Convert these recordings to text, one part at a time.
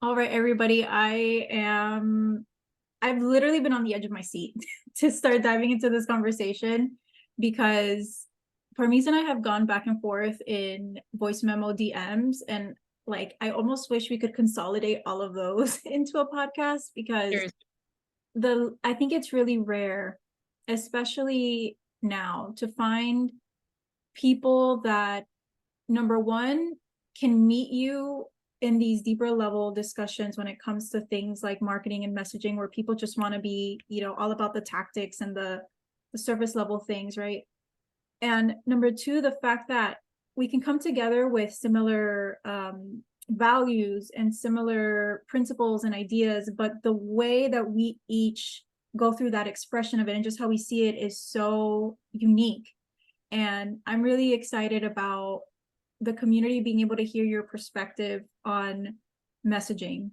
All right, everybody. I've literally been on the edge of my seat to start diving into this conversation because Parmees and I have gone back and forth in voice memo DMs, and like I almost wish we could consolidate all of those into a podcast because Seriously. I think it's really rare, especially now, to find people that, number one, can meet you in these deeper level discussions when it comes to things like marketing and messaging, where people just want to be, all about the tactics and the surface level things, right? And number two, the fact that we can come together with similar values and similar principles and ideas, but the way that we each go through that expression of it and just how we see it is so unique. And I'm really excited about the community being able to hear your perspective on messaging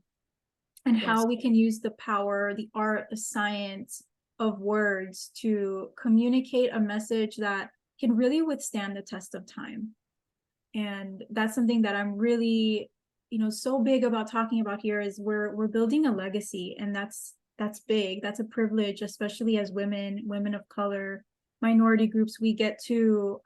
and how Yes. we can use the power, the art, the science of words to communicate a message that can really withstand the test of time. And that's something that I'm really, so big about talking about here is we're building a legacy, and that's big. That's a privilege, especially as women of color, minority groups. We get to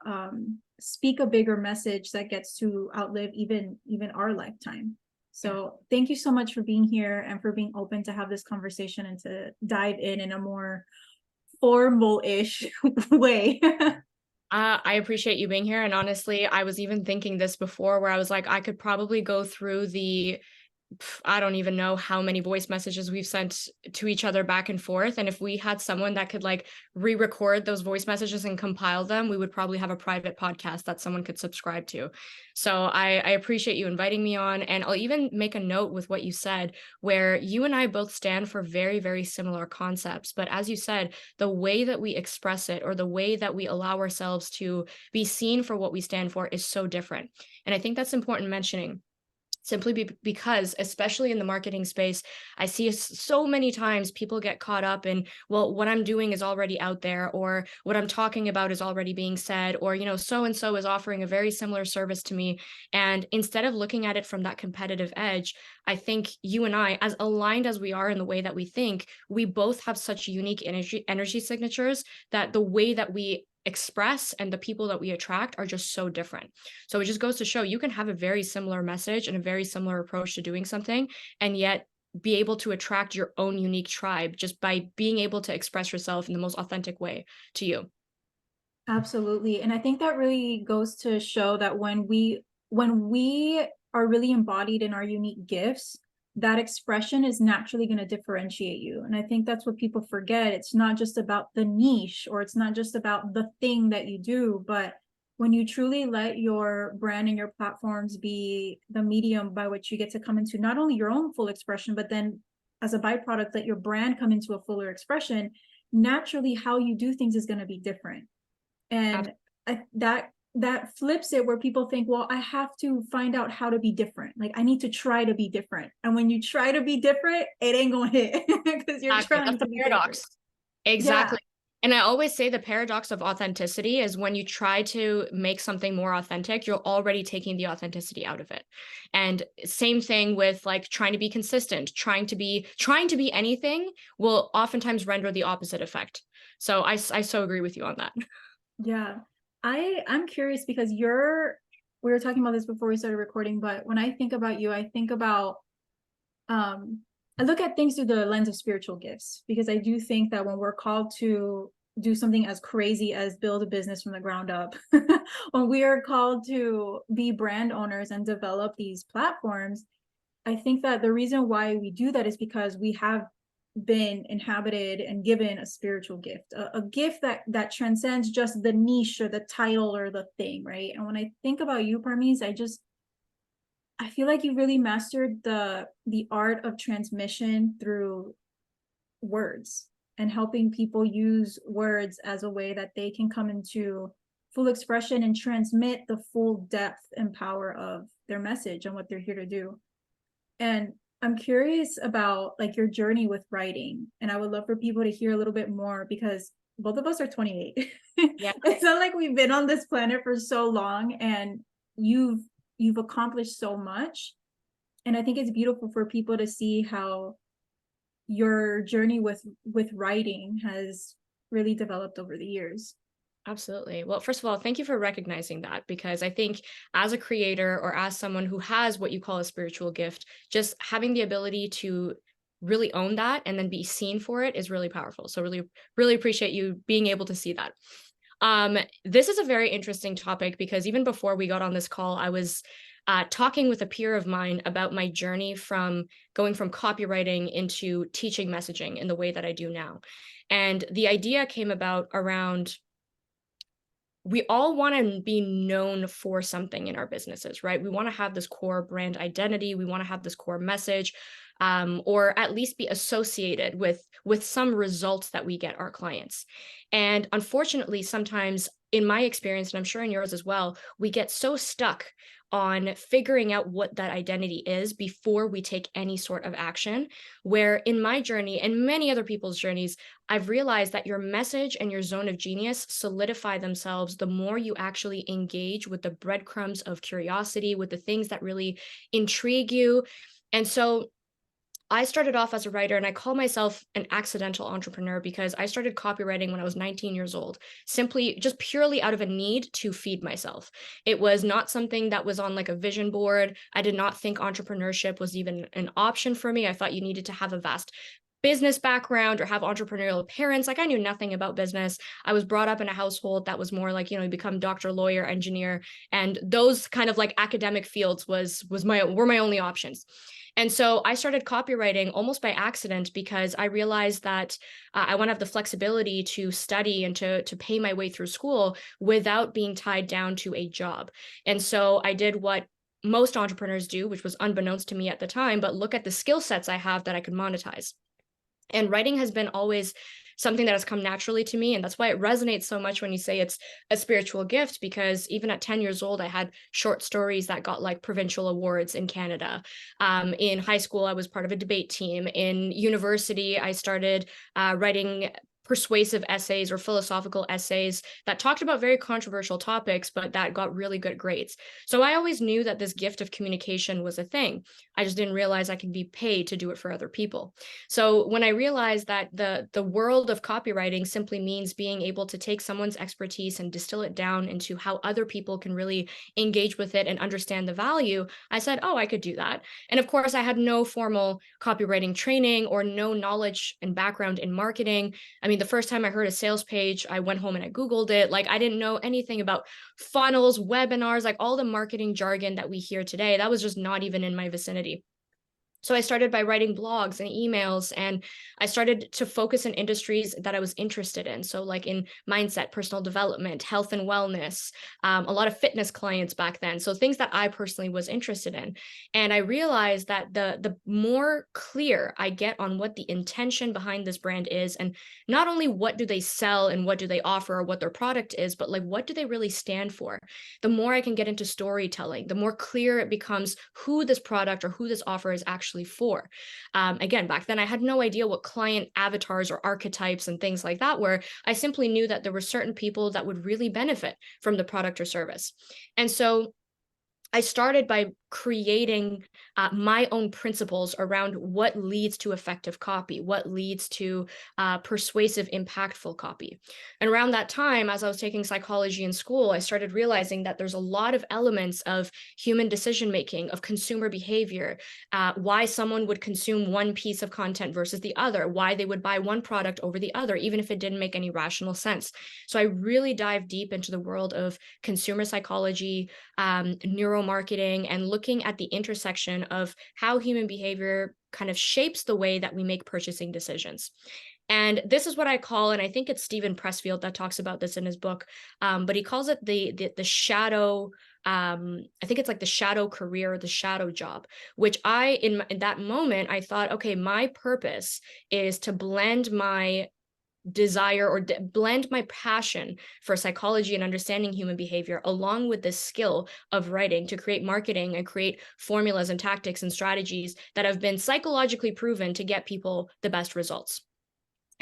speak a bigger message that gets to outlive even our lifetime. So thank you so much for being here and for being open to have this conversation and to dive in a more formal-ish way. I appreciate you being here. And honestly, I was even thinking this before where I was like, I could probably go through I don't even know how many voice messages we've sent to each other back and forth. And if we had someone that could like re-record those voice messages and compile them, we would probably have a private podcast that someone could subscribe to. So I appreciate you inviting me on. And I'll even make a note with what you said, where you and I both stand for very, very similar concepts. But as you said, the way that we express it or the way that we allow ourselves to be seen for what we stand for is so different. And I think that's important mentioning simply because, especially in the marketing space, I see so many times people get caught up in, well, what I'm doing is already out there, or what I'm talking about is already being said, or, so and so is offering a very similar service to me. And instead of looking at it from that competitive edge, I think you and I, as aligned as we are in the way that we think, we both have such unique energy signatures that the way that we express and the people that we attract are just so different. So it just goes to show you can have a very similar message and a very similar approach to doing something, and yet be able to attract your own unique tribe just by being able to express yourself in the most authentic way to you. Absolutely. And I think that really goes to show that when we are really embodied in our unique gifts, that expression is naturally going to differentiate you. And I think that's what people forget. It's not just about the niche, or it's not just about the thing that you do, but when you truly let your brand and your platforms be the medium by which you get to come into not only your own full expression, but then as a byproduct, let your brand come into a fuller expression, naturally how you do things is going to be different. And that flips it, where people think, well, I have to find out how to be different. Like I need to try to be different. And when you try to be different, it ain't gonna hit because you're Exactly. trying That's to the be different. paradox. Yeah, Exactly. And I always say the paradox of authenticity is when you try to make something more authentic, you're already taking the authenticity out of it. And same thing with like trying to be consistent, trying to be anything will oftentimes render the opposite effect. So I so agree with you on that. yeah. I'm curious because we were talking about this before we started recording, but when I think about you, I think about um I look at things through the lens of spiritual gifts, because I do think that when we're called to do something as crazy as build a business from the ground up, when we are called to be brand owners and develop these platforms, I think that the reason why we do that is because we have been inhabited and given a spiritual gift, a gift that transcends just the niche or the title or the thing, right? And when I think about you, Parmees, I feel like you really mastered the art of transmission through words and helping people use words as a way that they can come into full expression and transmit the full depth and power of their message and what they're here to do. And I'm curious about like your journey with writing, and I would love for people to hear a little bit more because both of us are 28. Yeah. It's not like we've been on this planet for so long, and you've accomplished so much. And I think it's beautiful for people to see how your journey with writing has really developed over the years. Absolutely. Well, first of all, thank you for recognizing that, because I think as a creator or as someone who has what you call a spiritual gift, just having the ability to really own that and then be seen for it is really powerful. So really, really appreciate you being able to see that. This is a very interesting topic because even before we got on this call, I was talking with a peer of mine about my journey from going from copywriting into teaching messaging in the way that I do now. And the idea came about around, we all want to be known for something in our businesses, right? We want to have this core brand identity. We want to have this core message, or at least be associated with some results that we get our clients. And unfortunately, sometimes in my experience, and I'm sure in yours as well, we get so stuck on figuring out what that identity is before we take any sort of action. Where in my journey and many other people's journeys, I've realized that your message and your zone of genius solidify themselves the more you actually engage with the breadcrumbs of curiosity, with the things that really intrigue you. And so I started off as a writer, and I call myself an accidental entrepreneur because I started copywriting when I was 19 years old, simply just purely out of a need to feed myself. It was not something that was on like a vision board. I did not think entrepreneurship was even an option for me. I thought you needed to have a vast business background or have entrepreneurial parents. Like, I knew nothing about business. I was brought up in a household that was more like, you become doctor, lawyer, engineer, and those kind of like academic fields were my only options. And so I started copywriting almost by accident because I realized that I want to have the flexibility to study and to pay my way through school without being tied down to a job. And so I did what most entrepreneurs do, which was unbeknownst to me at the time, but look at the skill sets I have that I could monetize. And writing has been always something that has come naturally to me. And that's why it resonates so much when you say it's a spiritual gift, because even at 10 years old, I had short stories that got like provincial awards in Canada. In high school, I was part of a debate team. In university, I started writing persuasive essays or philosophical essays that talked about very controversial topics, but that got really good grades. So I always knew that this gift of communication was a thing. I just didn't realize I could be paid to do it for other people. So when I realized that the world of copywriting simply means being able to take someone's expertise and distill it down into how other people can really engage with it and understand the value, I said, oh, I could do that. And of course, I had no formal copywriting training or no knowledge and background in marketing. I mean, the first time I heard a sales page, I went home and I Googled it. Like, I didn't know anything about funnels, webinars, like all the marketing jargon that we hear today. That was just not even in my vicinity. So I started by writing blogs and emails, and I started to focus in industries that I was interested in. So like in mindset, personal development, health and wellness, a lot of fitness clients back then. So things that I personally was interested in. And I realized that the more clear I get on what the intention behind this brand is, and not only what do they sell and what do they offer or what their product is, but like what do they really stand for? The more I can get into storytelling, the more clear it becomes who this product or who this offer is actually for. Again, back then I had no idea what client avatars or archetypes and things like that were. I simply knew that there were certain people that would really benefit from the product or service. And so I started by creating my own principles around what leads to effective copy, what leads to persuasive, impactful copy. And around that time, as I was taking psychology in school, I started realizing that there's a lot of elements of human decision making, of consumer behavior, why someone would consume one piece of content versus the other, why they would buy one product over the other, even if it didn't make any rational sense. So I really dive deep into the world of consumer psychology, neuromarketing, and looking at the intersection of how human behavior kind of shapes the way that we make purchasing decisions. And this is what I call, and I think it's Stephen Pressfield that talks about this in his book, but he calls it the shadow. I think it's like the shadow career, or the shadow job, which in that moment, I thought, okay, my purpose is to blend my desire or blend my passion for psychology and understanding human behavior along with this skill of writing to create marketing and create formulas and tactics and strategies that have been psychologically proven to get people the best results.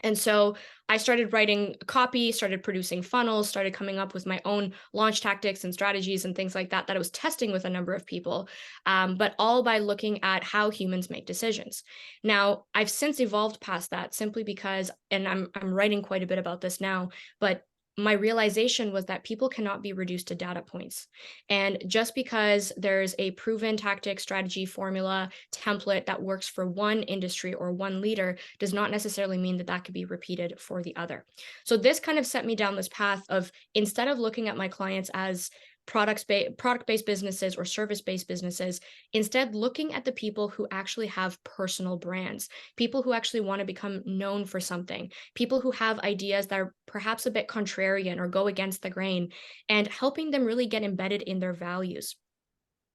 And so I started writing copy, started producing funnels, started coming up with my own launch tactics and strategies and things like that that I was testing with a number of people, but all by looking at how humans make decisions. Now, I've since evolved past that simply because, and I'm writing quite a bit about this now, but my realization was that people cannot be reduced to data points. And just because there's a proven tactic, strategy, formula, template that works for one industry or one leader does not necessarily mean that that could be repeated for the other. So this kind of set me down this path of, instead of looking at my clients as product-based businesses or service-based businesses, instead looking at the people who actually have personal brands, people who actually want to become known for something, people who have ideas that are perhaps a bit contrarian or go against the grain, and helping them really get embedded in their values.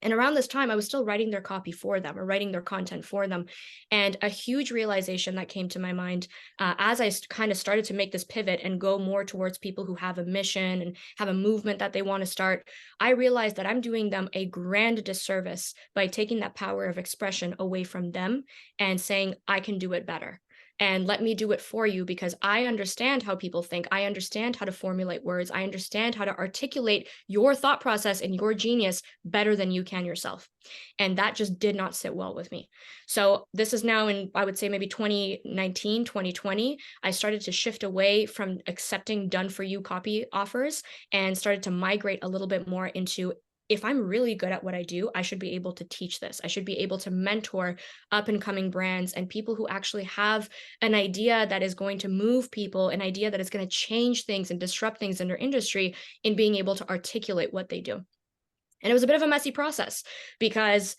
And around this time, I was still writing their copy for them or writing their content for them. And a huge realization that came to my mind as I kind of started to make this pivot and go more towards people who have a mission and have a movement that they want to start, I realized that I'm doing them a grand disservice by taking that power of expression away from them and saying, I can do it better. And let me do it for you because I understand how people think. I understand how to formulate words. I understand how to articulate your thought process and your genius better than you can yourself. And that just did not sit well with me. So this is now in, I would say maybe 2019, 2020, I started to shift away from accepting done for you copy offers and started to migrate a little bit more into, if I'm really good at what I do, I should be able to teach this. I should be able to mentor up and coming brands and people who actually have an idea that is going to move people, an idea that is going to change things and disrupt things in their industry, in being able to articulate what they do. And it was a bit of a messy process because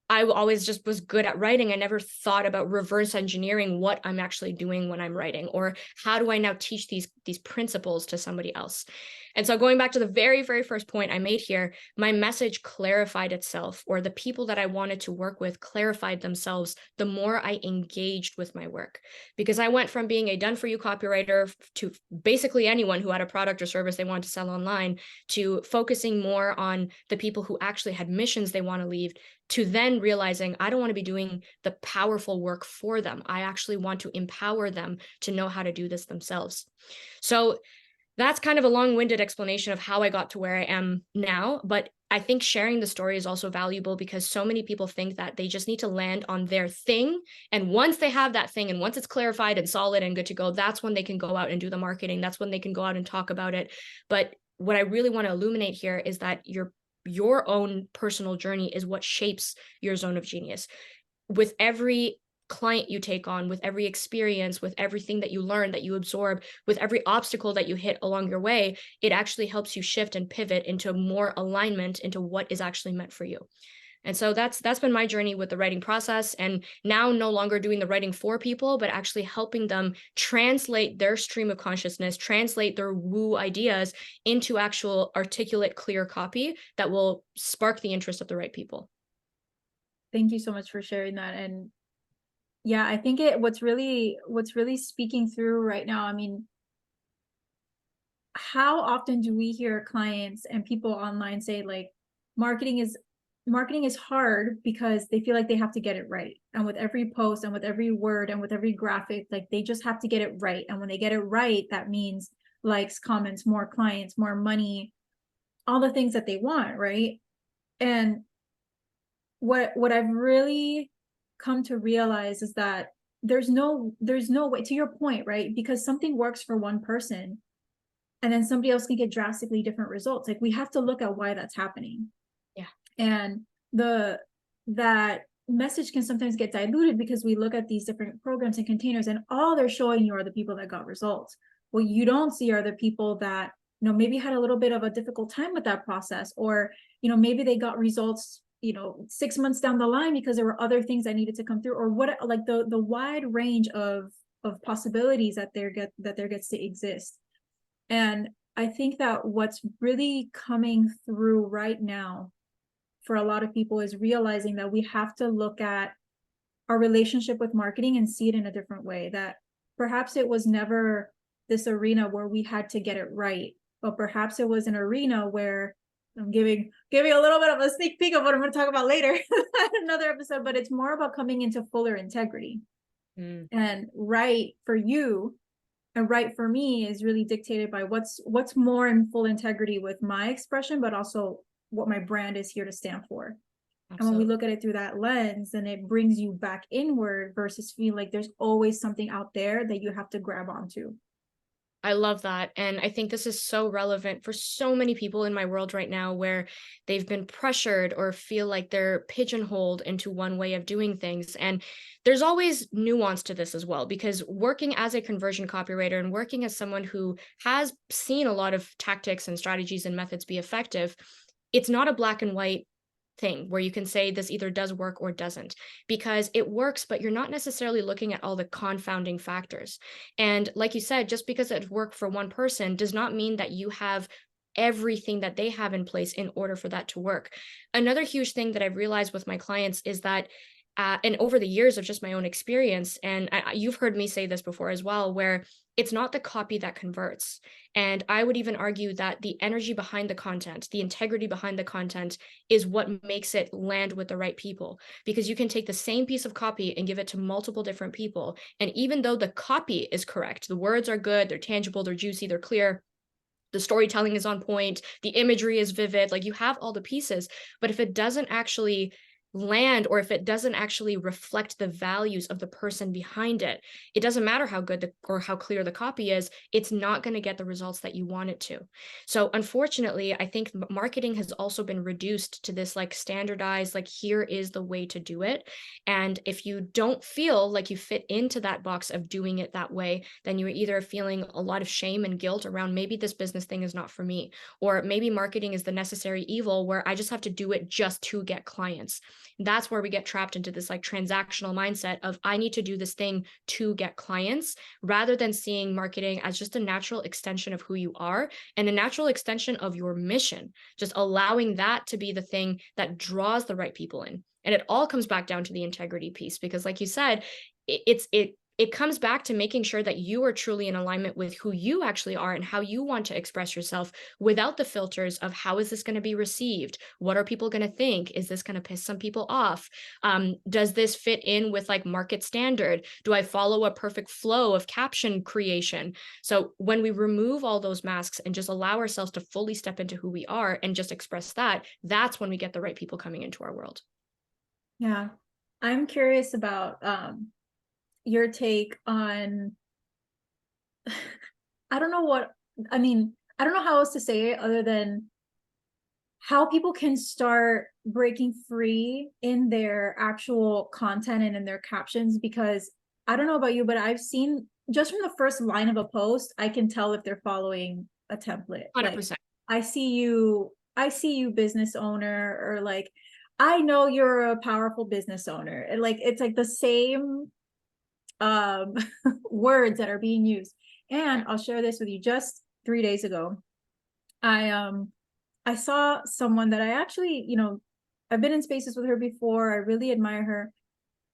I always just was good at writing. I never thought about reverse engineering what I'm actually doing when I'm writing, or how do I now teach these principles to somebody else. And so going back to the very, very first point I made here, my message clarified itself, or the people that I wanted to work with clarified themselves the more I engaged with my work. Because I went from being a done for you copywriter to basically anyone who had a product or service they wanted to sell online, to focusing more on the people who actually had missions they want to leave, to then realizing I don't want to be doing the powerful work for them. I actually want to empower them to know how to do this themselves. So that's kind of a long-winded explanation of how I got to where I am now. But I think sharing the story is also valuable because so many people think that they just need to land on their thing. And once they have that thing and once it's clarified and solid and good to go, that's when they can go out and do the marketing. That's when they can go out and talk about it. But what I really want to illuminate here is that your own personal journey is what shapes your zone of genius. With every client you take on, with every experience, with everything that you learn, that you absorb, with every obstacle that you hit along your way, it actually helps you shift and pivot into more alignment into what is actually meant for you. And so that's been my journey with the writing process, and now no longer doing the writing for people, but actually helping them translate their stream of consciousness, translate their woo ideas into actual articulate, clear copy that will spark the interest of the right people. Thank you so much for sharing that. And yeah, I think what's really speaking through right now, I mean, how often do we hear clients and people online say like marketing is hard because they feel like they have to get it right. And with every post and with every word and with every graphic, like they just have to get it right. And when they get it right, that means likes, comments, more clients, more money, all the things that they want, right? And what I've really come to realize is that there's no way, to your point, right? Because something works for one person and then somebody else can get drastically different results. Like we have to look at why that's happening. Yeah. And that message can sometimes get diluted because we look at these different programs and containers and all they're showing you are the people that got results. What you don't see are the people that, maybe had a little bit of a difficult time with that process, or, maybe they got results, 6 months down the line because there were other things that needed to come through, or what, like the wide range of possibilities that there gets to exist. And I think that what's really coming through right now for a lot of people is realizing that we have to look at our relationship with marketing and see it in a different way, that perhaps it was never this arena where we had to get it right, but perhaps it was an arena where I'm giving a little bit of a sneak peek of what I'm going to talk about later in another episode, but it's more about coming into fuller integrity. And right for you And right for me is really dictated by what's more in full integrity with my expression, but also what my brand is here to stand for. And when we Absolutely. look at it through that lens, then it brings you back inward versus feeling like there's always something out there that you have to grab onto. I love that. And I think this is so relevant for so many people in my world right now where they've been pressured or feel like they're pigeonholed into one way of doing things. And there's always nuance to this as well, because working as a conversion copywriter and working as someone who has seen a lot of tactics and strategies and methods be effective, it's not a black and white thing where you can say this either does work or doesn't, because it works, but you're not necessarily looking at all the confounding factors. And like you said, just because it worked for one person does not mean that you have everything that they have in place in order for that to work. Another huge thing that I've realized with my clients is that and over the years of just my own experience, and you've heard me say this before as well, where it's not the copy that converts. And I would even argue that the energy behind the content, the integrity behind the content is what makes it land with the right people. Because you can take the same piece of copy and give it to multiple different people. And even though the copy is correct, the words are good, they're tangible, they're juicy, they're clear, the storytelling is on point, the imagery is vivid, like you have all the pieces. But if it doesn't actually land, or if it doesn't actually reflect the values of the person behind it, it doesn't matter how good or how clear the copy is, it's not going to get the results that you want it to. So unfortunately, I think marketing has also been reduced to this like standardized, like here is the way to do it. And if you don't feel like you fit into that box of doing it that way, then you're either feeling a lot of shame and guilt around maybe this business thing is not for me, or maybe marketing is the necessary evil where I just have to do it just to get clients. That's where we get trapped into this like transactional mindset of I need to do this thing to get clients, rather than seeing marketing as just a natural extension of who you are and a natural extension of your mission, just allowing that to be the thing that draws the right people in. And it all comes back down to the integrity piece, because like you said, it comes back to making sure that you are truly in alignment with who you actually are and how you want to express yourself, without the filters of how is this going to be received? What are people going to think? Is this going to piss some people off? Does this fit in with like market standard? Do I follow a perfect flow of caption creation? So when we remove all those masks and just allow ourselves to fully step into who we are and just express that, that's when we get the right people coming into our world. Yeah. I'm curious about your take on I don't know what I mean, I don't know how else to say it other than how people can start breaking free in their actual content and in their captions, because I don't know about you, but I've seen just from the first line of a post, I can tell if they're following a template. Like 100%. I see you business owner, or like I know you're a powerful business owner. And like it's like the same um words that are being used. And I'll share this with you. Just 3 days ago, I I saw someone that I actually, I've been in spaces with her before. I really admire her.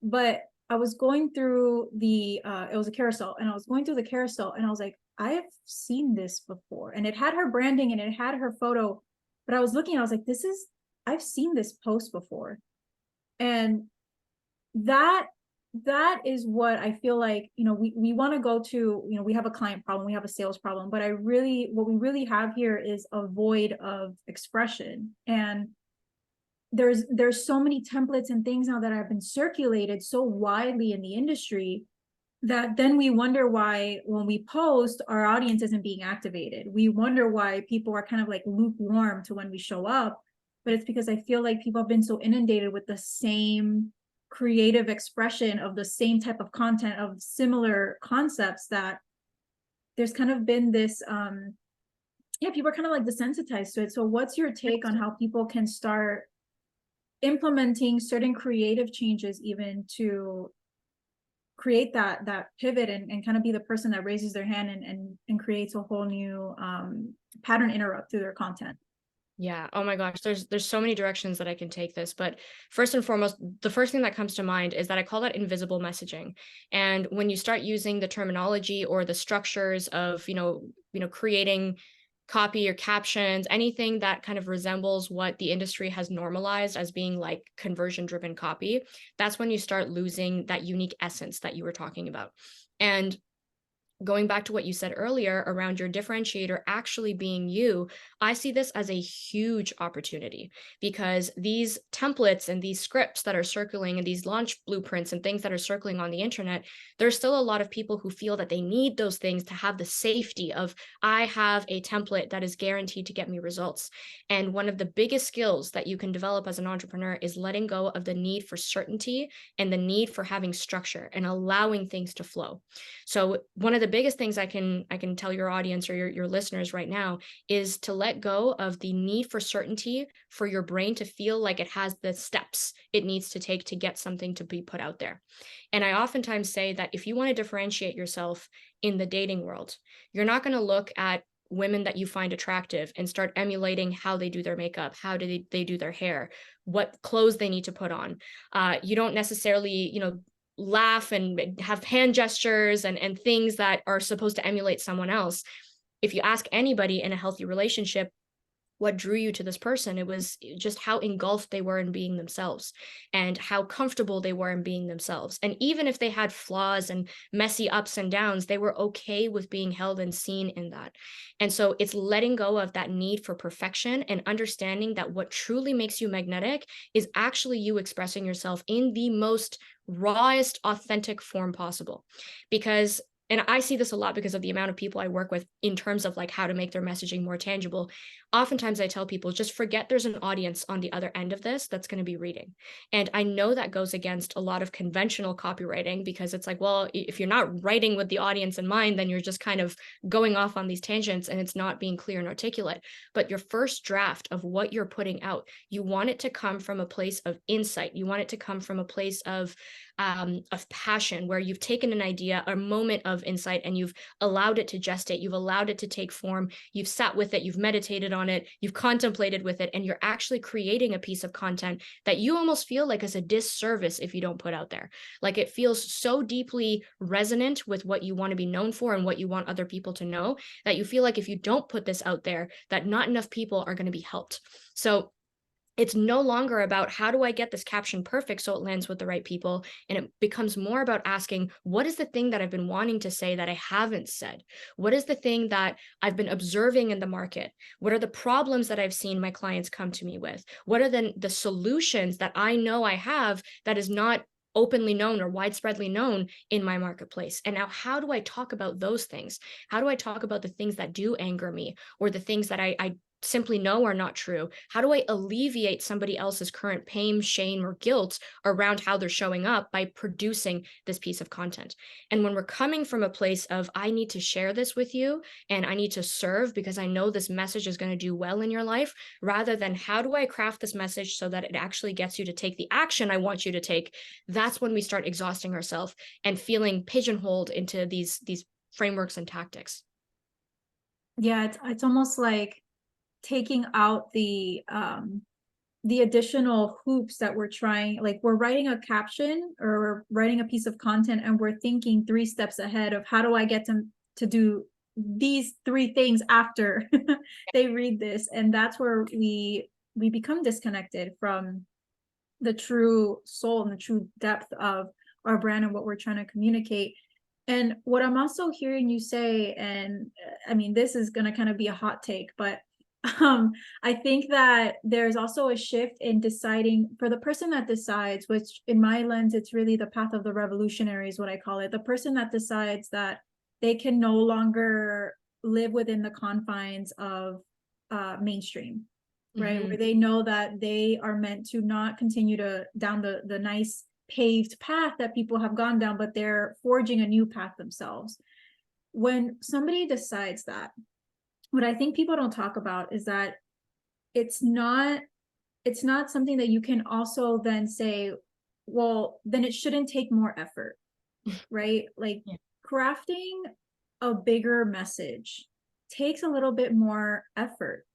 But I was going through it was a carousel, and I was going through the carousel and I was like, I have seen this before. And it had her branding and it had her photo. But I was looking, I was like, I've seen this post before. And that that is what I feel like, we want to go to, we have a client problem, we have a sales problem, but what we really have here is a void of expression. And there's so many templates and things now that have been circulated so widely in the industry, that then we wonder why when we post, our audience isn't being activated. We wonder why people are kind of like lukewarm to when we show up. But it's because I feel like people have been so inundated with the same creative expression of the same type of content of similar concepts, that there's kind of been this yeah, people are kind of like desensitized to it. So what's your take on how people can start implementing certain creative changes, even to create that pivot, and kind of be the person that raises their hand and creates a whole new pattern interrupt through their content? Yeah. Oh my gosh. There's so many directions that I can take this, but first and foremost, the first thing that comes to mind is that I call that invisible messaging. And when you start using the terminology or the structures of, creating copy or captions, anything that kind of resembles what the industry has normalized as being like conversion driven copy, that's when you start losing that unique essence that you were talking about. And going back to what you said earlier around your differentiator actually being you, I see this as a huge opportunity, because these templates and these scripts that are circling and these launch blueprints and things that are circling on the internet, there's still a lot of people who feel that they need those things to have the safety of, I have a template that is guaranteed to get me results. And one of the biggest skills that you can develop as an entrepreneur is letting go of the need for certainty and the need for having structure and allowing things to flow. So one of the biggest things I can tell your audience or your listeners right now is to let go of the need for certainty, for your brain to feel like it has the steps it needs to take to get something to be put out there. And I oftentimes say that if you want to differentiate yourself in the dating world, you're not going to look at women that you find attractive and start emulating how they do their makeup, how do they do their hair, what clothes they need to put on. You don't necessarily, laugh and have hand gestures and things that are supposed to emulate someone else. If you ask anybody in a healthy relationship, what drew you to this person, it was just how engulfed they were in being themselves and how comfortable they were in being themselves. And even if they had flaws and messy ups and downs, they were okay with being held and seen in that. And so it's letting go of that need for perfection and understanding that what truly makes you magnetic is actually you expressing yourself in the most rawest, authentic form possible. Because and I see this a lot because of the amount of people I work with in terms of like how to make their messaging more tangible. Oftentimes I tell people, just forget there's an audience on the other end of this that's going to be reading. And I know that goes against a lot of conventional copywriting, because it's like, well, if you're not writing with the audience in mind, then you're just kind of going off on these tangents and it's not being clear and articulate. But your first draft of what you're putting out, you want it to come from a place of insight. You want it to come from a place of passion, where you've taken an idea, a moment of insight, and you've allowed it to gestate, you've allowed it to take form, you've sat with it, you've meditated on it, you've contemplated with it, and you're actually creating a piece of content that you almost feel like is a disservice if you don't put out there. Like it feels so deeply resonant with what you want to be known for and what you want other people to know, that you feel like if you don't put this out there, that not enough people are going to be helped. So it's no longer about how do I get this caption perfect so it lands with the right people. And it becomes more about asking, what is the thing that I've been wanting to say that I haven't said? What is the thing that I've been observing in the market? What are the problems that I've seen my clients come to me with? What are the solutions that I know I have that is not openly known or widespreadly known in my marketplace? And now how do I talk about those things? How do I talk about the things that do anger me, or the things that I simply know are not true? How do I alleviate somebody else's current pain, shame, or guilt around how they're showing up by producing this piece of content? And when we're coming from a place of, I need to share this with you and I need to serve because I know this message is going to do well in your life, rather than how do I craft this message so that it actually gets you to take the action I want you to take, that's when we start exhausting ourselves and feeling pigeonholed into these frameworks and tactics. Yeah, it's almost like taking out the additional hoops that we're trying, like we're writing a caption or we're writing a piece of content and we're thinking 3 steps ahead of how do I get them to do these 3 things after they read this. And that's where we become disconnected from the true soul and the true depth of our brand and what we're trying to communicate. And what I'm also hearing you say, and I mean, this is going to kind of be a hot take, but I think that there's also a shift in deciding for the person that decides, which in my lens, it's really the path of the revolutionary is what I call it. The person that decides that they can no longer live within the confines of mainstream, right? Mm-hmm. Where they know that they are meant to not continue to down the nice paved path that people have gone down, but they're forging a new path themselves. When somebody decides that, what I think people don't talk about is that it's not something that you can also then say, well, then it shouldn't take more effort, right? Like Yeah. crafting a bigger message takes a little bit more effort.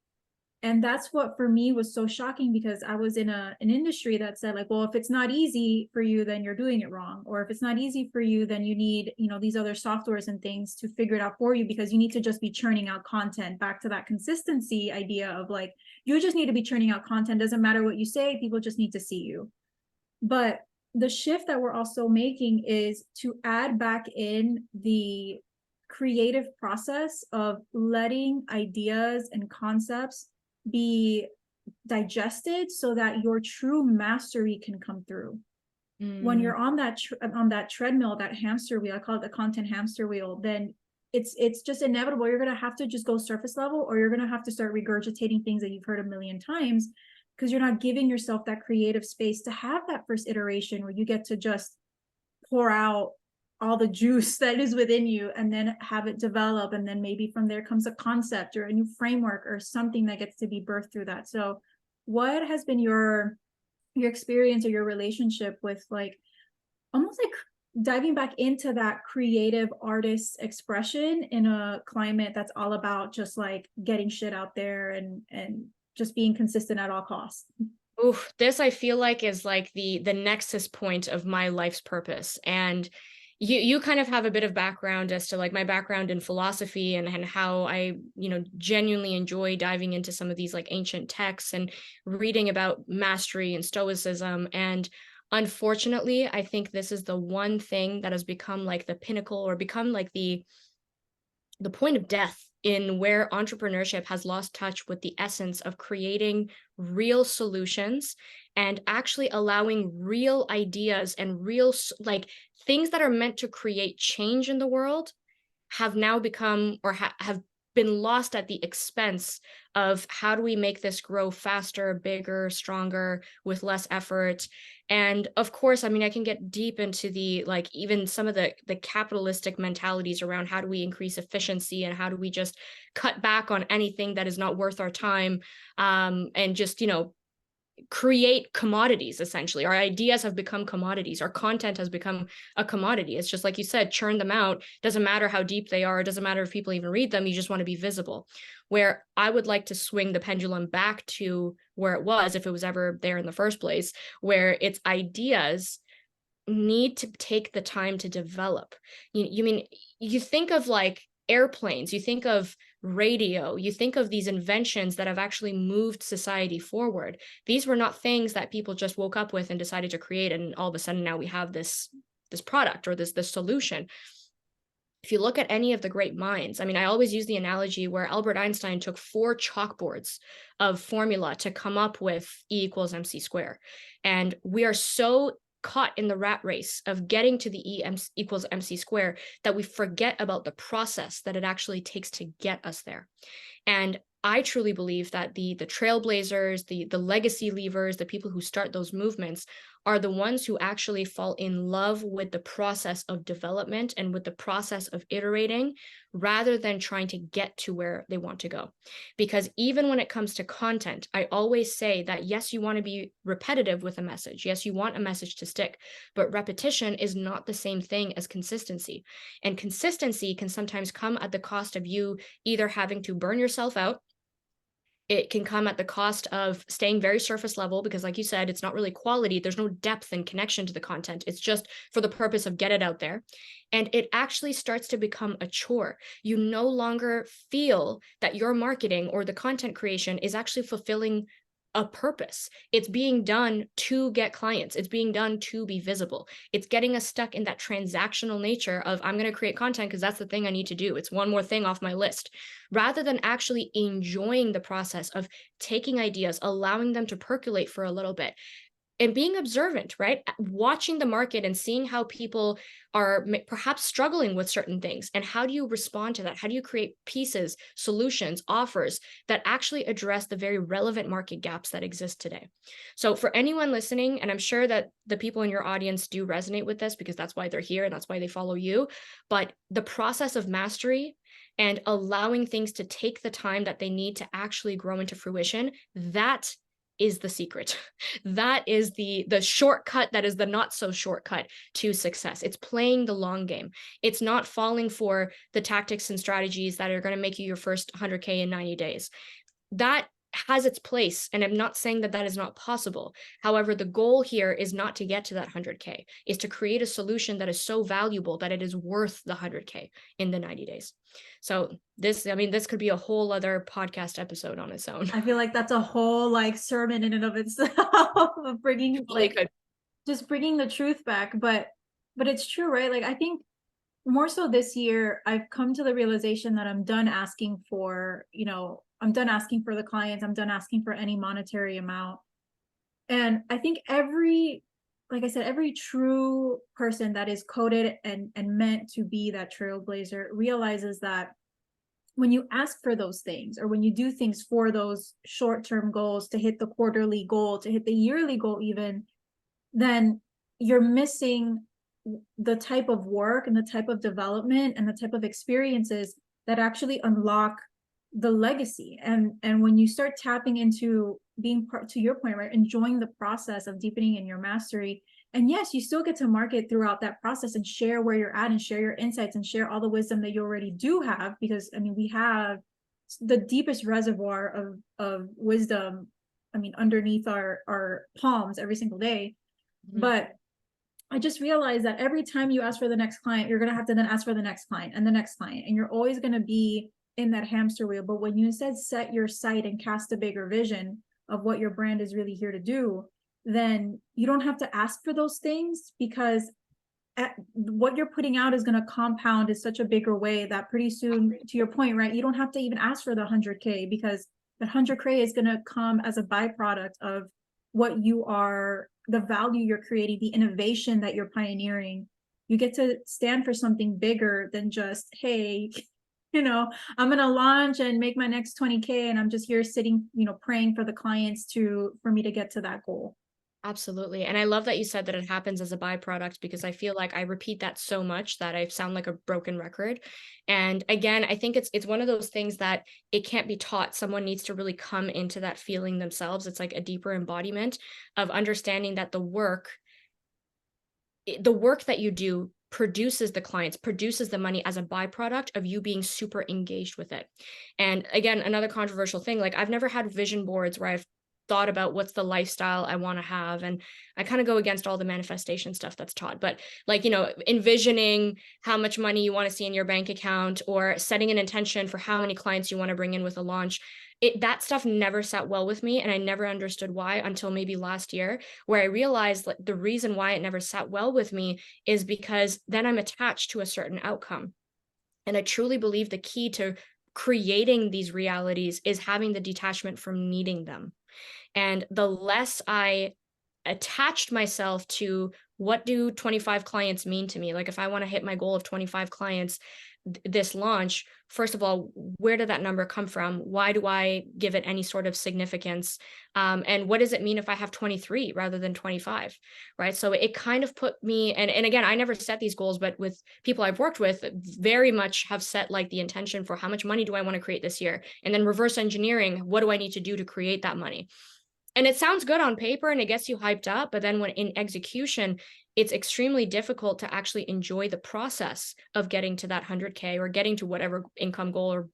And that's what for me was so shocking, because I was in an industry that said like, well, if it's not easy for you, then you're doing it wrong. Or if it's not easy for you, then you need, these other softwares and things to figure it out for you, because you need to just be churning out content. Back to that consistency idea of like, you just need to be churning out content. Doesn't matter what you say, people just need to see you. But the shift that we're also making is to add back in the creative process of letting ideas and concepts be digested so that your true mastery can come through. When you're on that treadmill, that hamster wheel, I call it the content hamster wheel, then it's just inevitable. You're going to have to just go surface level, or you're going to have to start regurgitating things that you've heard a million times, because you're not giving yourself that creative space to have that first iteration where you get to just pour out all the juice that is within you and then have it develop. And then maybe from there comes a concept or a new framework or something that gets to be birthed through that. So what has been your experience or your relationship with, like, almost like diving back into that creative artist expression in a climate that's all about just like getting shit out there and just being consistent at all costs? Oof, this I feel like is like the nexus point of my life's purpose. And you kind of have a bit of background as to like my background in philosophy and how I, genuinely enjoy diving into some of these like ancient texts and reading about mastery and stoicism. And unfortunately, I think this is the one thing that has become like the pinnacle, or become like the point of death, in where entrepreneurship has lost touch with the essence of creating real solutions and actually allowing real ideas and real like things that are meant to create change in the world have now become, or have been lost at the expense of how do we make this grow faster, bigger, stronger, with less effort. And of course, I mean, I can get deep into the like even some of the capitalistic mentalities around how do we increase efficiency and how do we just cut back on anything that is not worth our time, and just create commodities. Essentially, our ideas have become commodities, our content has become a commodity. It's just like you said, churn them out. Doesn't matter how deep they are, it doesn't matter if people even read them, you just want to be visible. Where I would like to swing the pendulum back to where it was, if it was ever there in the first place, where its ideas need to take the time to develop. You think of like airplanes, you think of radio, you think of these inventions that have actually moved society forward. These were not things that people just woke up with and decided to create, and all of a sudden now we have this product or this solution. If you look at any of the great minds, I mean, I always use the analogy where Albert Einstein took 4 chalkboards of formula to come up with E equals MC square. And we are so caught in the rat race of getting to the E equals MC square that we forget about the process that it actually takes to get us there. And I truly believe that the trailblazers, the legacy leavers, the people who start those movements are the ones who actually fall in love with the process of development and with the process of iterating, rather than trying to get to where they want to go. Because even when it comes to content, I always say that yes, you want to be repetitive with a message. Yes, you want a message to stick, but repetition is not the same thing as consistency. And consistency can sometimes come at the cost of you either having to burn yourself out. It can come at the cost of staying very surface level, because like you said, it's not really quality. There's no depth and connection to the content. It's just for the purpose of get it out there. And it actually starts to become a chore. You no longer feel that your marketing or the content creation is actually fulfilling a purpose. It's being done to get clients. It's being done to be visible. It's getting us stuck in that transactional nature of I'm going to create content because that's the thing I need to do. It's one more thing off my list, rather than actually enjoying the process of taking ideas, allowing them to percolate for a little bit, and being observant, right? Watching the market and seeing how people are perhaps struggling with certain things. And how do you respond to that? How do you create pieces, solutions, offers that actually address the very relevant market gaps that exist today? So for anyone listening, and I'm sure that the people in your audience do resonate with this because that's why they're here and that's why they follow you, but the process of mastery and allowing things to take the time that they need to actually grow into fruition, that is the secret. That is the shortcut, that is the not so shortcut to success. It's playing the long game. It's not falling for the tactics and strategies that are going to make you your first 100K in 90 days. That has its place, and I'm not saying that that is not possible. However, the goal here is not to get to that 100K, is to create a solution that is so valuable that it is worth the 100K in the 90 days. So this could be a whole other podcast episode on its own. I feel like that's a whole like sermon in and of itself of bringing Really good. just bringing the truth back. But it's true, right? Like I think more so this year, I've come to the realization that I'm done asking for, I'm done asking for the clients, I'm done asking for any monetary amount. And I think like I said, every true person that is coded and meant to be that trailblazer realizes that when you ask for those things, or when you do things for those short-term goals, to hit the quarterly goal, to hit the yearly goal even, then you're missing the type of work and the type of development and the type of experiences that actually unlock the legacy. And when you start tapping into being part, to your point, right, enjoying the process of deepening in your mastery, and yes, you still get to market throughout that process and share where you're at and share your insights and share all the wisdom that you already do have, because I mean, we have the deepest reservoir of wisdom, I mean, underneath our palms every single day. But I just realized that every time you ask for the next client, you're going to have to then ask for the next client and the next client, and you're always going to be in that hamster wheel. But when you instead set your sight and cast a bigger vision of what your brand is really here to do, then you don't have to ask for those things, because what you're putting out is going to compound in such a bigger way that pretty soon, to your point, right, you don't have to even ask for the 100K, because the 100K is going to come as a byproduct of what you are, the value you're creating, the innovation that you're pioneering. You get to stand for something bigger than just, hey, I'm going to launch and make my next 20K, and I'm just here sitting, praying for the clients for me to get to that goal. Absolutely. And I love that you said that it happens as a byproduct, because I feel like I repeat that so much that I sound like a broken record. And again, I think it's one of those things that it can't be taught. Someone needs to really come into that feeling themselves. It's like a deeper embodiment of understanding that the work that you do produces the clients, produces the money as a byproduct of you being super engaged with it. And again, another controversial thing, like I've never had vision boards where I've thought about what's the lifestyle I want to have. And I kind of go against all the manifestation stuff that's taught, but like, envisioning how much money you want to see in your bank account, or setting an intention for how many clients you want to bring in with a launch. That stuff never sat well with me. And I never understood why until maybe last year, where I realized like the reason why it never sat well with me is because then I'm attached to a certain outcome. And I truly believe the key to creating these realities is having the detachment from needing them. And the less I attached myself to what do 25 clients mean to me? Like if I want to hit my goal of 25 clients this launch, first of all, where did that number come from? Why do I give it any sort of significance? And what does it mean if I have 23 rather than 25, right? So it kind of put me, and again, I never set these goals, but with people I've worked with very much have set like the intention for how much money do I want to create this year? And then reverse engineering, what do I need to do to create that money? And it sounds good on paper and it gets you hyped up, but then when in execution, it's extremely difficult to actually enjoy the process of getting to that 100K or getting to whatever income goal or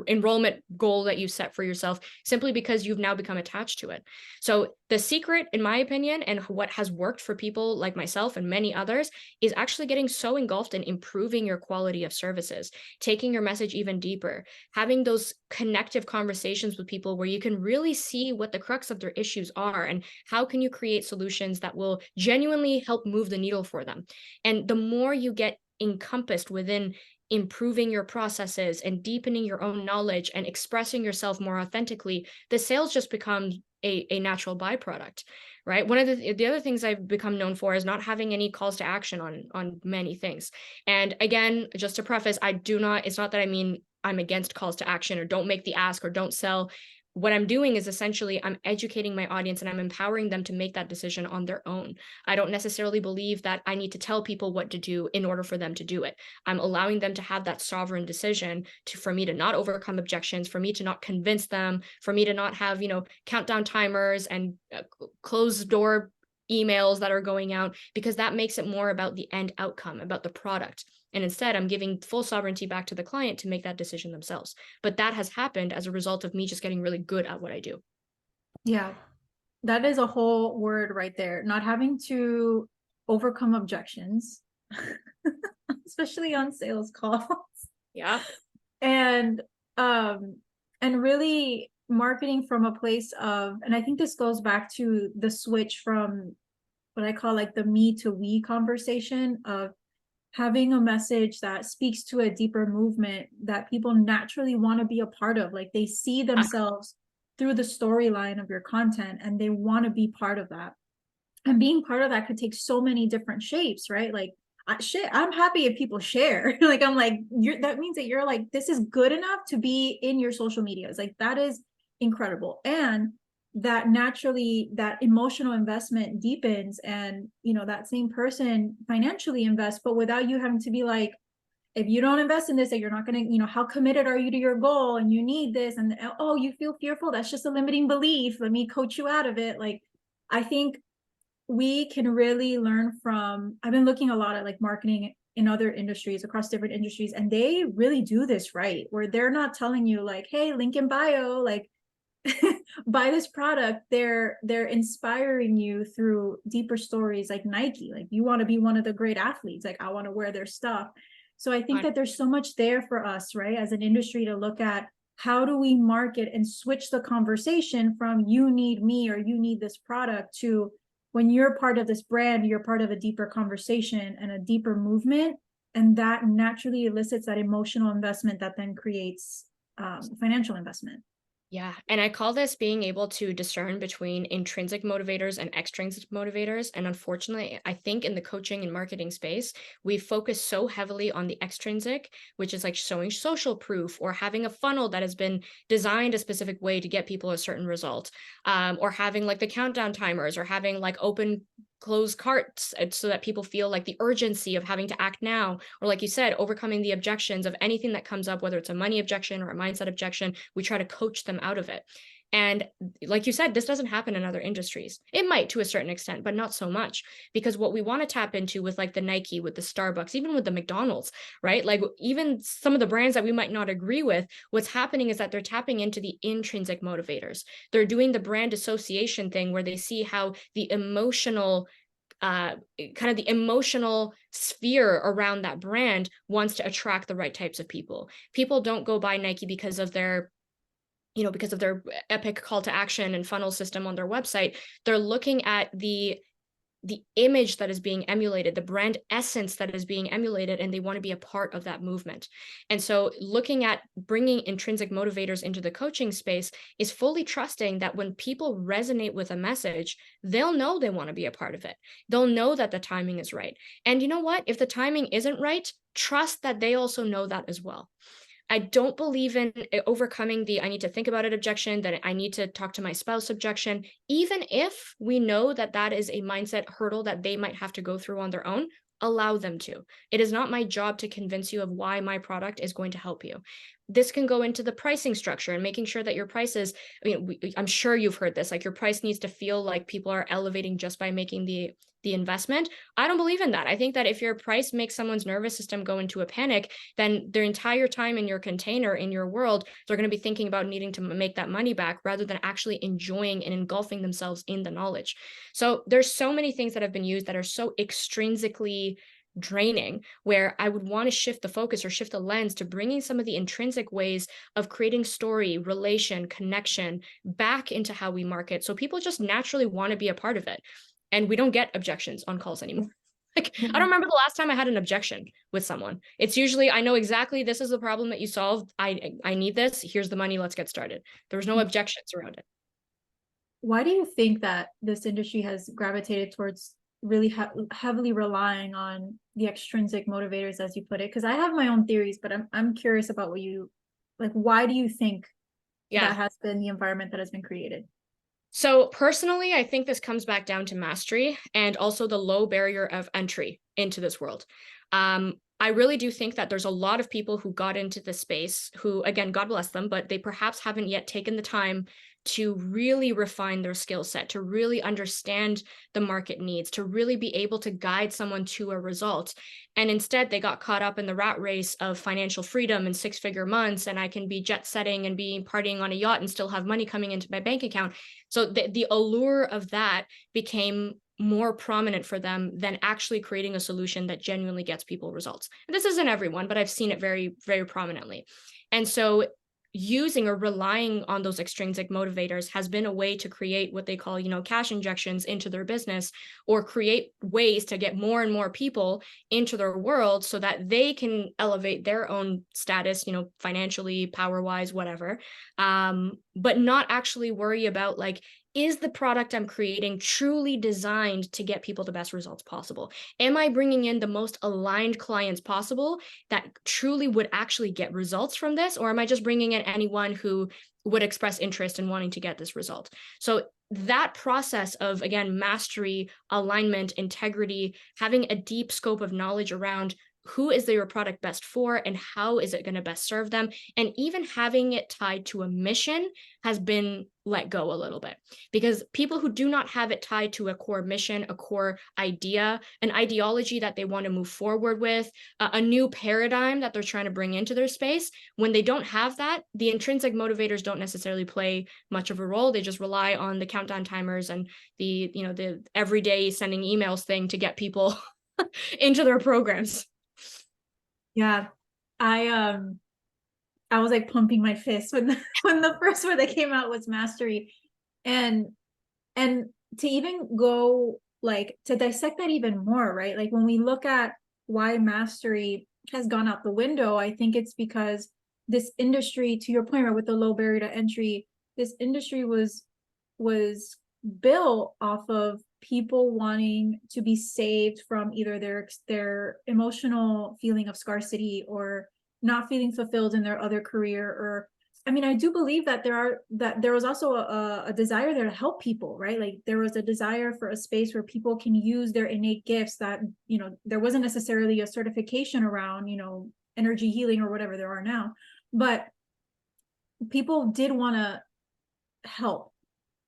enrollment goal that you set for yourself, simply because you've now become attached to it. So the secret, in my opinion, and what has worked for people like myself and many others, is actually getting so engulfed in improving your quality of services, taking your message even deeper, having those connective conversations with people where you can really see what the crux of their issues are and how can you create solutions that will genuinely help move the needle for them. And the more you get encompassed within improving your processes and deepening your own knowledge and expressing yourself more authentically, the sales just become a natural byproduct, right? One of the other things I've become known for is not having any calls to action on many things. And again, just to preface, it's not that I mean I'm against calls to action or don't make the ask or don't sell. What I'm doing is essentially I'm educating my audience and I'm empowering them to make that decision on their own. I don't necessarily believe that I need to tell people what to do in order for them to do it. I'm allowing them to have that sovereign decision for me to not overcome objections, for me to not convince them, for me to not have, countdown timers and closed door emails that are going out, because that makes it more about the end outcome, about the product. And instead, I'm giving full sovereignty back to the client to make that decision themselves. But that has happened as a result of me just getting really good at what I do. Yeah, that is a whole word right there. Not having to overcome objections, especially on sales calls. Yeah. And really marketing from a place of, and I think this goes back to the switch from what I call like the me to we conversation of having a message that speaks to a deeper movement that people naturally want to be a part of. Like they see themselves through the storyline of your content and they want to be part of that. And being part of that could take so many different shapes, right? Like I'm happy if people share. Like I'm like, that means that you're like, this is good enough to be in your social medias. Like that is incredible. And that naturally that emotional investment deepens, and that same person financially invests, but without you having to be like, if you don't invest in this, that you're not going to, how committed are you to your goal, and you need this, and oh, you feel fearful, that's just a limiting belief, let me coach you out of it. Like I think we can really learn from, I've been looking a lot at like marketing in other industries, across different industries, and they really do this right, where they're not telling you like, hey, link in bio, like buy this product. They're inspiring you through deeper stories, like Nike, like you want to be one of the great athletes, like I want to wear their stuff. So I think that there's so much there for us, right, as an industry to look at, how do we market and switch the conversation from you need me or you need this product to, when you're part of this brand, you're part of a deeper conversation and a deeper movement, and that naturally elicits that emotional investment that then creates financial investment. Yeah. And I call this being able to discern between intrinsic motivators and extrinsic motivators. And unfortunately, I think in the coaching and marketing space, we focus so heavily on the extrinsic, which is like showing social proof or having a funnel that has been designed a specific way to get people a certain result, or having like the countdown timers, or having like open close carts so that people feel like the urgency of having to act now, or like you said, overcoming the objections of anything that comes up, whether it's a money objection or a mindset objection. We try to coach them out of it. And like you said, this doesn't happen in other industries. It might to a certain extent, but not so much, because what we want to tap into with like the Nike, with the Starbucks, even with the McDonald's, right? Like even some of the brands that we might not agree with, what's happening is that they're tapping into the intrinsic motivators. They're doing the brand association thing where they see how the emotional kind of the emotional sphere around that brand wants to attract the right types of people. People don't go buy Nike because of their because of their epic call to action and funnel system on their website. They're looking at the image that is being emulated, the brand essence that is being emulated, and they want to be a part of that movement. And so looking at bringing intrinsic motivators into the coaching space is fully trusting that when people resonate with a message, they'll know they want to be a part of it. They'll know that the timing is right. And you know what? If the timing isn't right, trust that they also know that as well. I don't believe in overcoming the I need to think about it objection, that I need to talk to my spouse objection. Even if we know that that is a mindset hurdle that they might have to go through on their own, allow them to. It is not my job to convince you of why my product is going to help you. This can go into the pricing structure and making sure that your prices, I'm sure you've heard this, like your price needs to feel like people are elevating just by making the investment. I don't believe in that. I think that if your price makes someone's nervous system go into a panic, then their entire time in your container, in your world, they're going to be thinking about needing to make that money back rather than actually enjoying and engulfing themselves in the knowledge. So there's so many things that have been used that are so extrinsically draining, where I would want to shift the focus or shift the lens to bringing some of the intrinsic ways of creating story, relation, connection back into how we market. So people just naturally want to be a part of it. And we don't get objections on calls anymore. Like, I don't remember the last time I had an objection with someone. It's usually, I know exactly this is the problem that you solved. I need this. Here's the money. Let's get started. There was no objections around it. Why do you think that this industry has gravitated towards really heavily relying on the extrinsic motivators, as you put it? Because I have my own theories, but I'm curious about what you like. Why do you think that has been the environment that has been created? So personally, I think this comes back down to mastery and also the low barrier of entry into this world. I really do think that there's a lot of people who got into this space who, again, God bless them, but they perhaps haven't yet taken the time to really refine their skill set, to really understand the market needs, to really be able to guide someone to a result. And instead, they got caught up in the rat race of financial freedom and six-figure months, and I can be jet setting and be partying on a yacht and still have money coming into my bank account. So the allure of that became more prominent for them than actually creating a solution that genuinely gets people results. And this isn't everyone, but I've seen it very, very prominently. And so using or relying on those extrinsic motivators has been a way to create what they call, cash injections into their business, or create ways to get more and more people into their world so that they can elevate their own status, financially, power wise, whatever. But not actually worry about, like, is the product I'm creating truly designed to get people the best results possible? Am I bringing in the most aligned clients possible that truly would actually get results from this? Or am I just bringing in anyone who would express interest in wanting to get this result? So that process of, again, mastery, alignment, integrity, having a deep scope of knowledge around who is your product best for and how is it going to best serve them, and even having it tied to a mission, has been let go a little bit, because people who do not have it tied to a core mission, a core idea, an ideology that they want to move forward with, a new paradigm that they're trying to bring into their space, when they don't have that, the intrinsic motivators don't necessarily play much of a role. They just rely on the countdown timers and the everyday sending emails thing to get people into their programs. Yeah. I was like pumping my fist when when the first word that came out was mastery. And to even go like to dissect that even more, right? Like when we look at why mastery has gone out the window, I think it's because this industry, to your point, right, with the low barrier to entry, this industry was built off of people wanting to be saved from either their emotional feeling of scarcity or not feeling fulfilled in their other career. Or I mean, I do believe that there was also a desire there to help people, right? Like there was a desire for a space where people can use their innate gifts that, there wasn't necessarily a certification around, energy healing or whatever there are now, but people did want to help.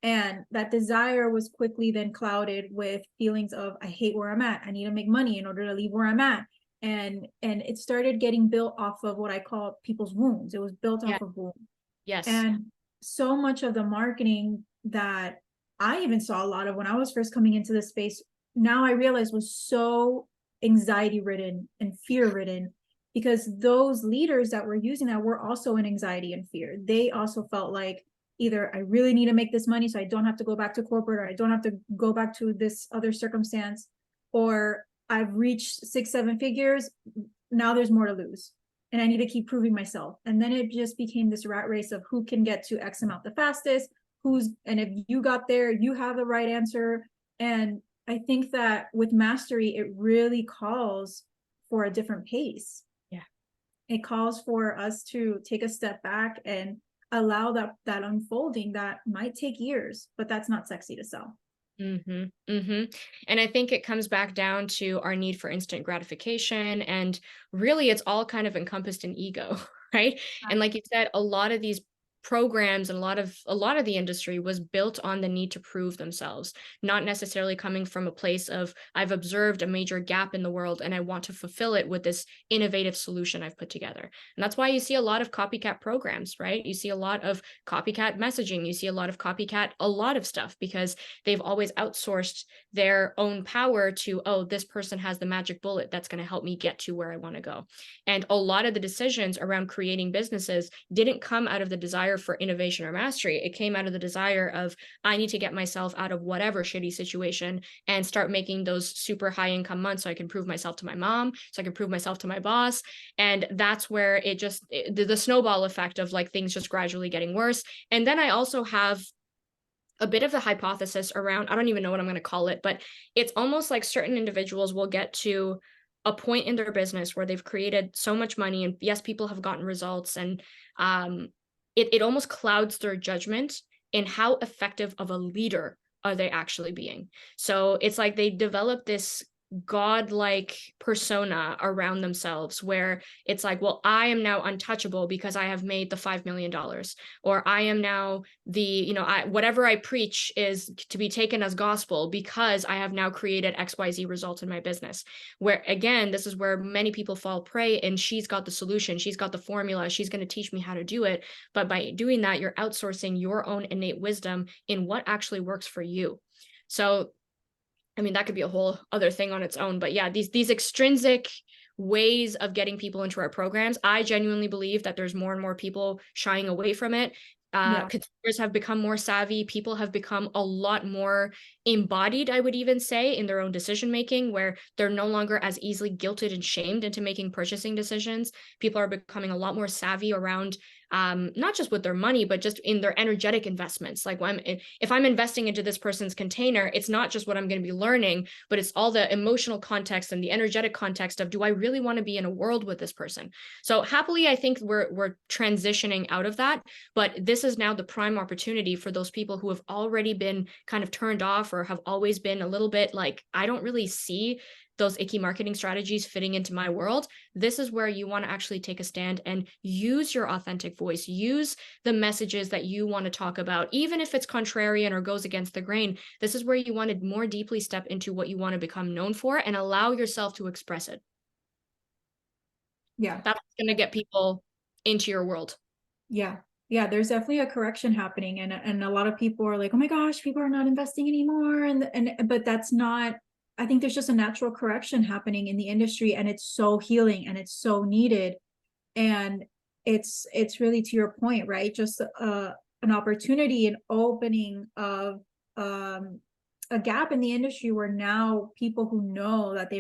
And that desire was quickly then clouded with feelings of, I hate where I'm at. I need to make money in order to leave where I'm at. And it started getting built off of what I call people's wounds. It was built off of wounds. Yes. And so much of the marketing that I even saw a lot of when I was first coming into this space, now I realize was so anxiety ridden and fear ridden, because those leaders that were using that were also in anxiety and fear. They also felt like, either I really need to make this money so I don't have to go back to corporate, or I don't have to go back to this other circumstance, or I've reached 6-7 figures, now there's more to lose and I need to keep proving myself. And then it just became this rat race of who can get to X amount the fastest, and if you got there, you have the right answer. And I think that with mastery, it really calls for a different pace. Yeah. It calls for us to take a step back and allow that unfolding that might take years, but that's not sexy to sell. And I think it comes back down to our need for instant gratification, and really it's all kind of encompassed in ego, right? And like you said, a lot of these programs and a lot of the industry was built on the need to prove themselves, not necessarily coming from a place of, I've observed a major gap in the world and I want to fulfill it with this innovative solution I've put together. And that's why you see a lot of copycat programs, right? You see a lot of copycat messaging, you see a lot of copycat, a lot of stuff, because they've always outsourced their own power to, oh, this person has the magic bullet that's going to help me get to where I want to go. And a lot of the decisions around creating businesses didn't come out of the desire for innovation or mastery. It came out of the desire of, I need to get myself out of whatever shitty situation and start making those super high income months so I can prove myself to my mom, so I can prove myself to my boss. And that's where it just, the snowball effect of like things just gradually getting worse. And then I also have a bit of the hypothesis around, I don't even know what I'm going to call it, but it's almost like certain individuals will get to a point in their business where they've created so much money, and yes, people have gotten results, and it almost clouds their judgment in how effective of a leader are they actually being. So it's like they develop this godlike persona around themselves where it's like, well, I am now untouchable because I have made the $5 million, or I am now the, whatever I preach is to be taken as gospel because I have now created XYZ results in my business. Where again, this is where many people fall prey, and she's got the solution, she's got the formula, she's going to teach me how to do it. But by doing that, you're outsourcing your own innate wisdom in what actually works for you. So I mean, that could be a whole other thing on its own, but yeah, these extrinsic ways of getting people into our programs. I genuinely believe that there's more and more people shying away from it. Yeah. Consumers have become more savvy. People have become a lot more embodied, I would even say, in their own decision making, where they're no longer as easily guilted and shamed into making purchasing decisions. People are becoming a lot more savvy around not just with their money, but just in their energetic investments. Like if I'm investing into this person's container, it's not just what I'm going to be learning, but it's all the emotional context and the energetic context of, do I really want to be in a world with this person? So happily, I think we're transitioning out of that, but this is now the prime opportunity for those people who have already been kind of turned off or have always been a little bit like, I don't really see those icky marketing strategies fitting into my world. This is where you want to actually take a stand and use your authentic voice, use the messages that you want to talk about, even if it's contrarian or goes against the grain. This is where you want to more deeply step into what you want to become known for and allow yourself to express it. Yeah. That's going to get people into your world. Yeah. Yeah, there's definitely a correction happening, and a lot of people are like, oh my gosh, people are not investing anymore, and but that's not, I think there's just a natural correction happening in the industry, and it's so healing and it's so needed. And it's really, to your point, right? Just an opportunity, an opening of a gap in the industry where now people who know that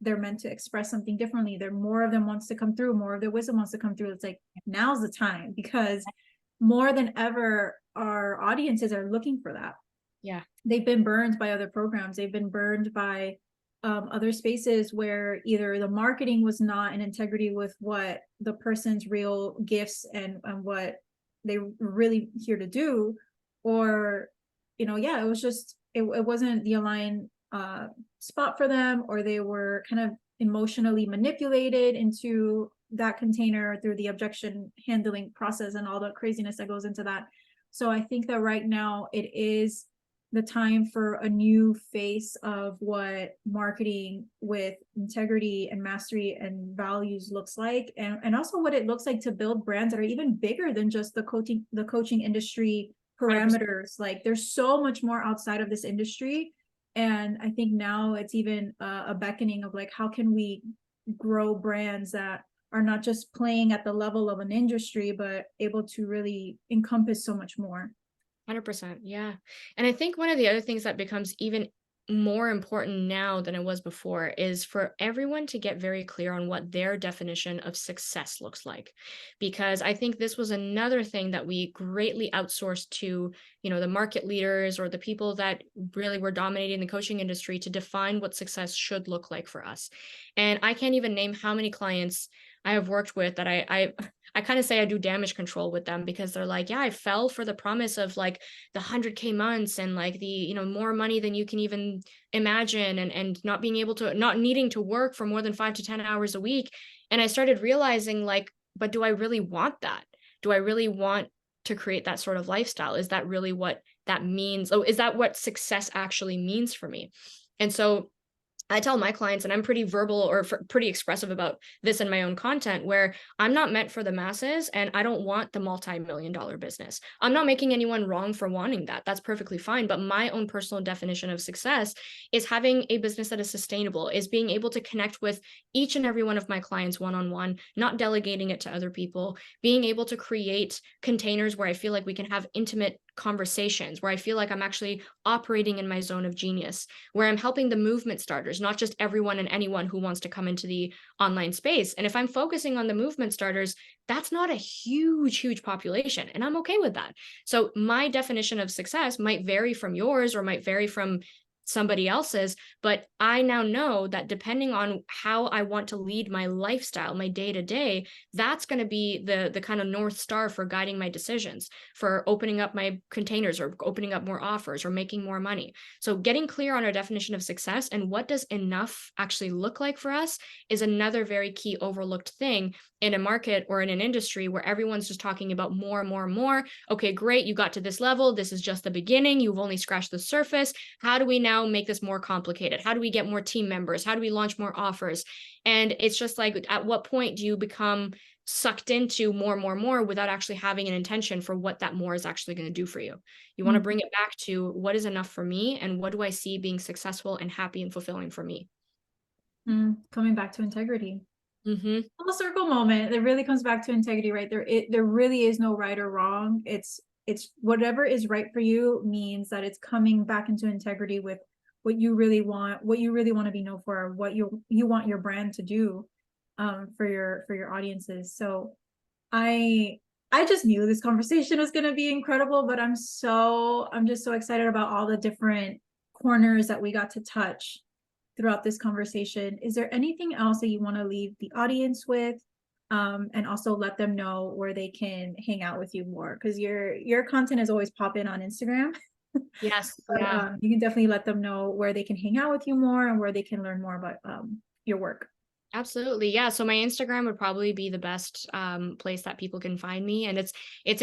they're meant to express something differently, there more of them wants to come through, more of their wisdom wants to come through. It's like, now's the time, because more than ever our audiences are looking for that. Yeah. They've been burned by other programs, they've been burned by other spaces where either the marketing was not in integrity with what the person's real gifts and what they were really here to do, or yeah, it was just it wasn't the aligned spot for them, or they were kind of emotionally manipulated into that container through the objection handling process and all the craziness that goes into that. So I think that right now it is the time for a new face of what marketing with integrity and mastery and values looks like, and also what it looks like to build brands that are even bigger than just the coaching industry parameters. 100%. Like, there's so much more outside of this industry, and I think now it's even a beckoning of like, how can we grow brands that are not just playing at the level of an industry, but able to really encompass so much more. 100%. Yeah. And I think one of the other things that becomes even more important now than it was before is for everyone to get very clear on what their definition of success looks like. Because I think this was another thing that we greatly outsourced to, the market leaders or the people that really were dominating the coaching industry to define what success should look like for us. And I can't even name how many clients I have worked with that I kind of say I do damage control with them, because they're like, yeah, I fell for the promise of like the 100K months and like the, more money than you can even imagine, and not being able to, not needing to work for more than 5 to 10 hours a week. And I started realizing like, but do I really want that? Do I really want to create that sort of lifestyle? Is that really what that means? Oh, is that what success actually means for me? And so I tell my clients, and I'm pretty verbal or pretty expressive about this in my own content, where I'm not meant for the masses and I don't want the multi-million-dollar business. I'm not making anyone wrong for wanting that. That's perfectly fine. But my own personal definition of success is having a business that is sustainable, is being able to connect with each and every one of my clients one-on-one, not delegating it to other people, being able to create containers where I feel like we can have intimate conversations, where I feel like I'm actually operating in my zone of genius, where I'm helping the movement starters, not just everyone and anyone who wants to come into the online space. And if I'm focusing on the movement starters, that's not a huge population, and I'm okay with that. So my definition of success might vary from yours or might vary from somebody else's, but I now know that depending on how I want to lead my lifestyle, my day to day, that's going to be the kind of North Star for guiding my decisions, for opening up my containers or opening up more offers or making more money. So getting clear on our definition of success and what does enough actually look like for us is another very key overlooked thing in a market or in an industry where everyone's just talking about more and more and more. Okay, great. You got to this level. This is just the beginning. You've only scratched the surface. How do we now make this more complicated? How do we get more team members? How do we launch more offers? And it's just like, at what point do you become sucked into more and more and more without actually having an intention for what that more is actually going to do for you? You want to bring it back to what is enough for me and what do I see being successful and happy and fulfilling for me? Coming back to integrity. Mm-hmm. Full circle moment. It really comes back to integrity, right? There really is no right or wrong. It's whatever is right for you means that it's coming back into integrity with what you really want, what you really want to be known for, what you want your brand to do for your audiences. So I I just knew this conversation was going to be incredible, but I'm just so excited about all the different corners that we got to touch throughout this conversation. Is there anything else that you want to leave the audience with? And also let them know where they can hang out with you more, because your content is always popping on Instagram. Yes. But Yeah. you can definitely let them know where they can hang out with you more and where they can learn more about your work. Absolutely. Yeah. So my Instagram would probably be the best place that people can find me. And it's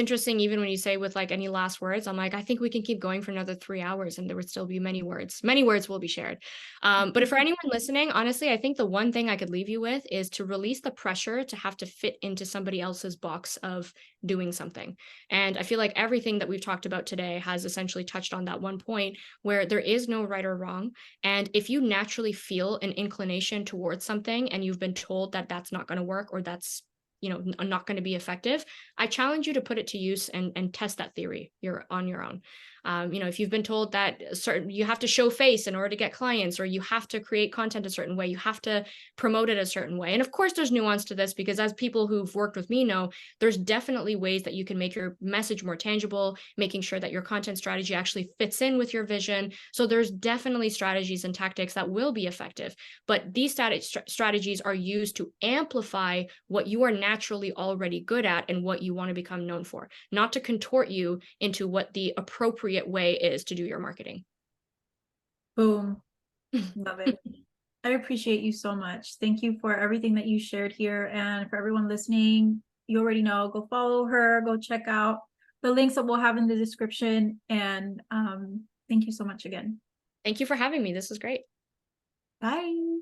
interesting, even when you say with like any last words, I'm like, I think we can keep going for another 3 hours and there would still be many words. Many words will be shared. But if for anyone listening, honestly, I think the one thing I could leave you with is to release the pressure to have to fit into somebody else's box of doing something. And I feel like everything that we've talked about today has essentially touched on that one point where there is no right or wrong. And if you naturally feel an inclination towards something and you've been told that that's not going to work or that's not going to be effective, I challenge you to put it to use and test that theory. You're on your own. If you've been told that certain you have to show face in order to get clients, or you have to create content a certain way, you have to promote it a certain way. And of course, there's nuance to this because as people who've worked with me know, there's definitely ways that you can make your message more tangible, making sure that your content strategy actually fits in with your vision. So there's definitely strategies and tactics that will be effective, but these strategies are used to amplify what you are naturally already good at and what you want to become known for, not to contort you into what the appropriate way is to do your marketing. Boom. Love it. I appreciate you so much. Thank you for everything that you shared here. And for everyone listening, you already know, go follow her, go check out the links that we'll have in the description. And thank you so much again. Thank you for having me. This was great. Bye.